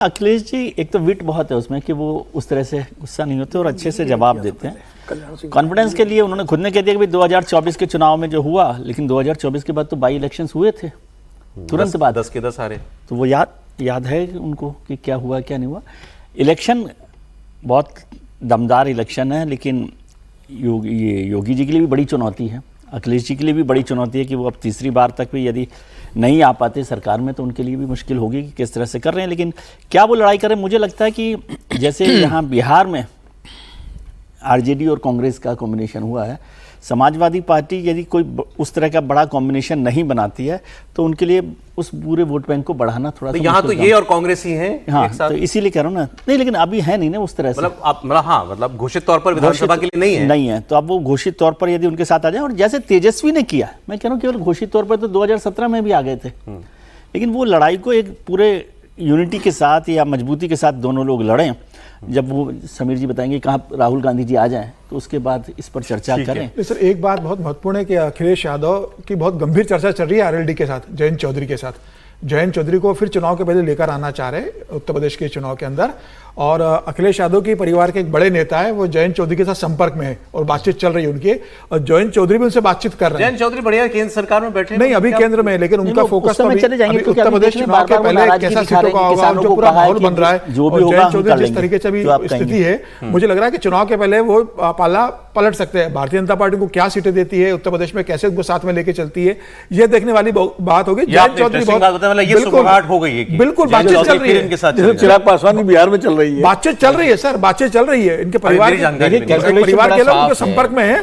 अखिलेश जी एक तो विट बहुत है उसमें कि वो उस तरह से गुस्सा नहीं होते और अच्छे से जवाब देते हैं। कॉन्फिडेंस के लिए उन्होंने खुद ने कह दिया कि 2024 के चुनाव में जो हुआ, लेकिन 2024 के बाद तो बाई इलेक्शंस हुए थे तुरंत बाद 10 के 10 आ रहे, तो वो याद है उनको कि क्या हुआ क्या नहीं हुआ। इलेक्शन बहुत दमदार इलेक्शन है, लेकिन योगी जी के लिए भी बड़ी चुनौती है, अखिलेश जी के लिए भी बड़ी चुनौती है कि वो अब तीसरी बार तक भी यदि नहीं आ पाते सरकार में तो उनके लिए भी मुश्किल होगी कि किस तरह से कर रहे हैं। लेकिन क्या वो लड़ाई कर रहे हैं, मुझे लगता है कि जैसे यहाँ बिहार में आरजेडी और कांग्रेस का कॉम्बिनेशन हुआ है, समाजवादी पार्टी यदि कोई उस तरह का बड़ा कॉम्बिनेशन नहीं बनाती है तो उनके लिए उस पूरे वोट बैंक को बढ़ाना थोड़ा सा यहाँ तो ये और कांग्रेस ही हैं हाँ, एक साथ। तो इसीलिए कह रहा हूँ ना, नहीं लेकिन अभी है नहीं ना उस तरह से, मतलब घोषित तौर पर विधानसभा के लिए नहीं है तो अब वो घोषित तौर पर यदि उनके साथ आ जाए, और जैसे तेजस्वी ने किया, मैं कह रहा हूँ केवल घोषित तौर पर तो 2017 में भी आ गए थे, लेकिन वो लड़ाई को एक पूरे यूनिटी के साथ या मजबूती के साथ दोनों लोग लड़ें। जब वो समीर जी बताएंगे कहाँ राहुल गांधी जी आ जाएं तो उसके बाद इस पर चर्चा करें। सर एक बात बहुत महत्वपूर्ण है कि अखिलेश यादव की बहुत गंभीर चर्चा चल रही है आरएलडी के साथ, जयंत चौधरी के साथ। जयंत चौधरी को फिर चुनाव के पहले लेकर आना चाह रहे उत्तर प्रदेश के चुनाव के अंदर, और अखिलेश यादव की परिवार के एक बड़े नेता है, वो जयंत चौधरी के साथ संपर्क में है और बातचीत चल रही है उनकी, और जयंत चौधरी भी उनसे बातचीत कर रहे हैं। जयंत चौधरी बढ़िया केंद्र सरकार में बैठे नहीं अभी केंद्र में, लेकिन उनका फोकस तो उत्तर प्रदेश चुनाव के पहले कैसा सीटों का होगा, जो पूरा माहौल बन रहा है, जयंत चौधरी जिस तरीके से अभी स्थिति है, मुझे लग रहा है कि चुनाव के पहले वो पाला पलट सकते हैं। भारतीय जनता पार्टी को क्या सीटें देती है उत्तर प्रदेश में, कैसे उनको साथ में लेके चलती है, ये देखने वाली बात होगी। जयंत चौधरी बिल्कुल बातचीत चल रही है, चिराग पासवान की बिहार में चल रही है, बातचीत चल रही है सर, बातचीत चल रही है, इनके परिवार के लोग उनके संपर्क में है।